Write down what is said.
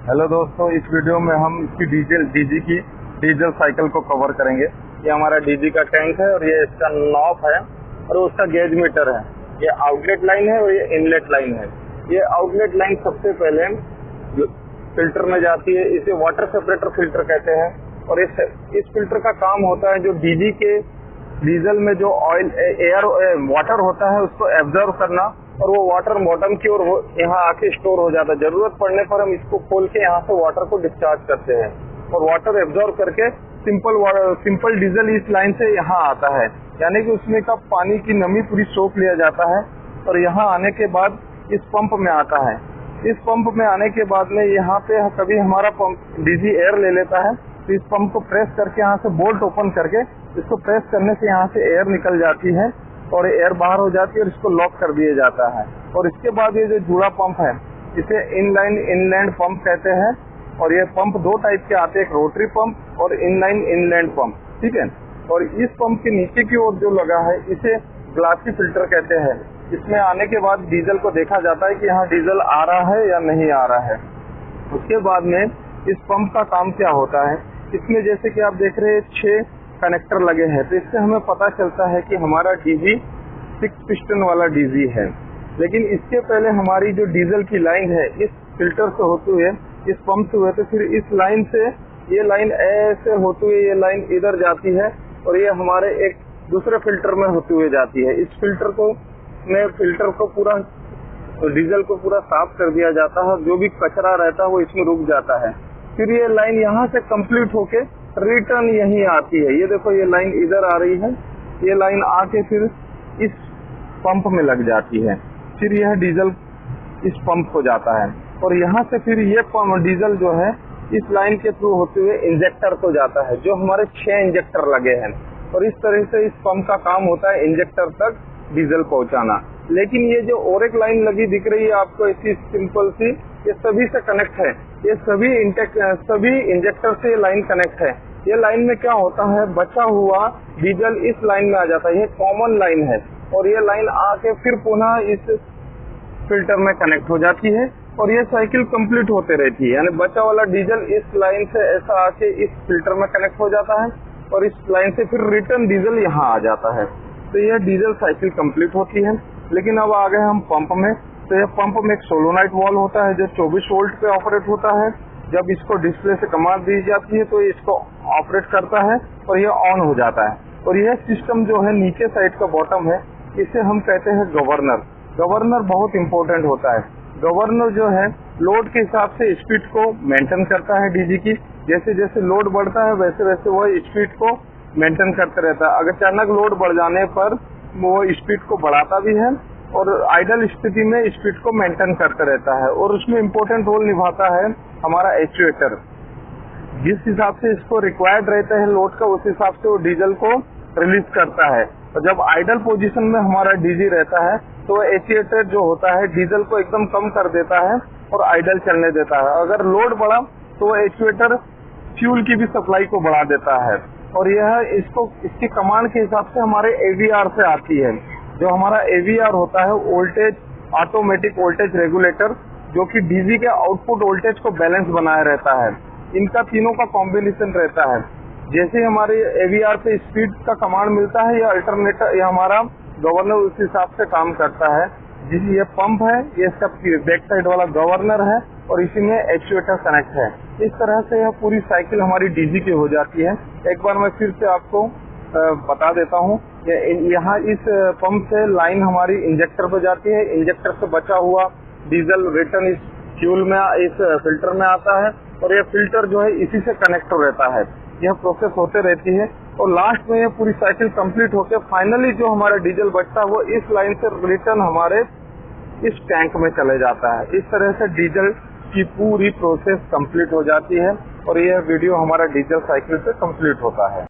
Hello दोस्तों, इस video में हम इसकी डीजी की डीजल साइकिल को कवर करेंगे। ये हमारा डीजी का टैंक है और ये इसका नॉब है और उसका गेज मीटर है। ये आउटलेट लाइन है और ये इनलेट लाइन है। ये आउटलेट लाइन सबसे पहले फिल्टर में जाती है, इसे वाटर सेपरेटर फिल्टर कहते हैं। और इस फिल्टर का काम होता है जो डीजी के डीजल में जो ऑयल वाटर होता है उसको एब्जॉर्व करना, और वो वाटर बॉटम की ओर यहाँ आके स्टोर हो जाता है। जरूरत पड़ने पर हम इसको खोल के यहाँ से वाटर को डिस्चार्ज करते हैं और वाटर एब्जॉर्व करके सिंपल डीजल इस लाइन से यहाँ आता है, यानी कि उसमें का पानी की नमी पूरी सोख लिया जाता है और यहाँ आने के बाद इस पंप में आता है। इस पंप में आने के बाद में यहाँ पे कभी हमारा पंप डीजी एयर ले लेता है, तो इस पंप को प्रेस करके यहाँ से बोल्ट ओपन करके इसको प्रेस करने से यहाँ से एयर निकल जाती है और एयर बाहर हो जाती है और इसको लॉक कर दिया जाता है। और इसके बाद ये जो जुड़ा पंप है इसे इनलाइन इनलैंड पंप कहते हैं। और ये पंप दो टाइप के आते हैं, एक रोटरी पंप और इनलाइन इनलैंड पंप, ठीक है। और इस पंप के नीचे की ओर जो लगा है इसे ग्लासी फिल्टर कहते हैं। इसमें आने के बाद डीजल को देखा जाता है कि यहाँ डीजल आ रहा है या नहीं आ रहा है। उसके बाद में इस पंप का काम क्या होता है, इसमें जैसे कि आप देख रहे हैं 6 कनेक्टर लगे हैं, तो इससे हमें पता चलता है कि हमारा डीजी 6 पिस्टन वाला डीजी है। लेकिन इसके पहले हमारी जो डीजल की लाइन है इस फिल्टर से होते हुए इस पंप से हुए, तो फिर इस लाइन से ये लाइन ऐसे होते हुए ये लाइन इधर जाती है और ये हमारे एक दूसरे फिल्टर में होते हुए जाती है। इस फिल्टर को पूरा डीजल को पूरा साफ कर दिया जाता है, जो भी कचरा रहता है वो इसमें रुक जाता है। फिर ये लाइन यहाँ से कंप्लीट होके रिटर्न यहीं आती है। ये देखो, ये लाइन इधर आ रही है, ये लाइन आके फिर इस पंप में लग जाती है। फिर यह डीजल इस पंप को जाता है और यहाँ से फिर ये डीजल जो है इस लाइन के थ्रू होते हुए इंजेक्टर को जाता है, जो हमारे 6 इंजेक्टर लगे हैं। और इस तरह से इस पंप का काम होता है इंजेक्टर तक डीजल पहुँचाना। लेकिन ये जो और एक लाइन लगी दिख रही है आपको, ऐसी सिंपल सी, ये सभी से कनेक्ट है। ये सभी इंजेक्टर से ये लाइन कनेक्ट है। ये लाइन में क्या होता है, बचा हुआ डीजल इस लाइन में आ जाता है। ये कॉमन लाइन है और ये लाइन आके फिर पुनः इस फिल्टर में कनेक्ट हो जाती है और ये साइकिल कंप्लीट होते रहती है। यानी बचा वाला डीजल इस लाइन से ऐसा आके इस फिल्टर में कनेक्ट हो जाता है और इस लाइन से फिर रिटर्न डीजल यहाँ आ जाता है। तो यह डीजल साइकिल कंप्लीट होती है। लेकिन अब आ गए हम पंप में। तो यह पंप में एक सोलोनाइट वाल्व होता है जो 24 वोल्ट पे ऑपरेट होता है। जब इसको डिस्प्ले से कमांड दी जाती है तो इसको ऑपरेट करता है और ये ऑन हो जाता है। और यह सिस्टम जो है नीचे साइड का बॉटम है, इसे हम कहते हैं गवर्नर। गवर्नर बहुत इंपॉर्टेंट होता है। गवर्नर जो है लोड के हिसाब से स्पीड को मेंटेन करता है डीजी की। जैसे जैसे लोड बढ़ता है वैसे वैसे वह स्पीड को मेंटेन करते रहता है। अगर अचानक लोड बढ़ जाने पर वो स्पीड को बढ़ाता भी है और आइडल स्थिति में स्पीड को मेंटेन करते रहता है। और उसमें इम्पोर्टेंट रोल निभाता है हमारा एक्चुएटर। जिस हिसाब से इसको रिक्वायर्ड रहता है लोड का, उस हिसाब से वो डीजल को रिलीज करता है। और जब आइडल पोजीशन में हमारा डीजी रहता है तो एक्चुएटर जो होता है डीजल को एकदम कम कर देता है और आइडल चलने देता है। अगर लोड बढ़ा तो एक्चुएटर फ्यूल की भी सप्लाई को बढ़ा देता है। और यह इसकी कमांड के हिसाब से हमारे एवीआर से आती है। जो हमारा एवीआर होता है वोल्टेज ऑटोमेटिक वोल्टेज रेगुलेटर, जो कि डीजी के आउटपुट वोल्टेज को बैलेंस बनाए रहता है। इनका तीनों का कॉम्बिनेशन रहता है। जैसे हमारे एवीआर पे स्पीड का कमांड मिलता है या अल्टरनेटर या हमारा गवर्नर उस हिसाब से काम करता है। ये पंप है, ये इसका बैक साइड वाला गवर्नर है और इसी में एक्चुएटर कनेक्ट है। इस तरह से यह पूरी साइकिल हमारी डीजी की हो जाती है। एक बार मैं फिर से आपको बता देता हूँ। यहाँ इस पंप से लाइन हमारी इंजेक्टर पे जाती है। इंजेक्टर से बचा हुआ डीजल रिटर्न इस फ्यूल में इस फिल्टर में आता है और यह फिल्टर जो है इसी से कनेक्ट रहता है। यह प्रोसेस होते रहती है और लास्ट में यह पूरी साइकिल कंप्लीट होकर फाइनली जो हमारा डीजल बचता है वो इस लाइन से रिटर्न हमारे इस टैंक में चले जाता है। इस तरह से डीजल की पूरी प्रोसेस कंप्लीट हो जाती है और यह वीडियो हमारा डीजल साइकिल से कंप्लीट होता है।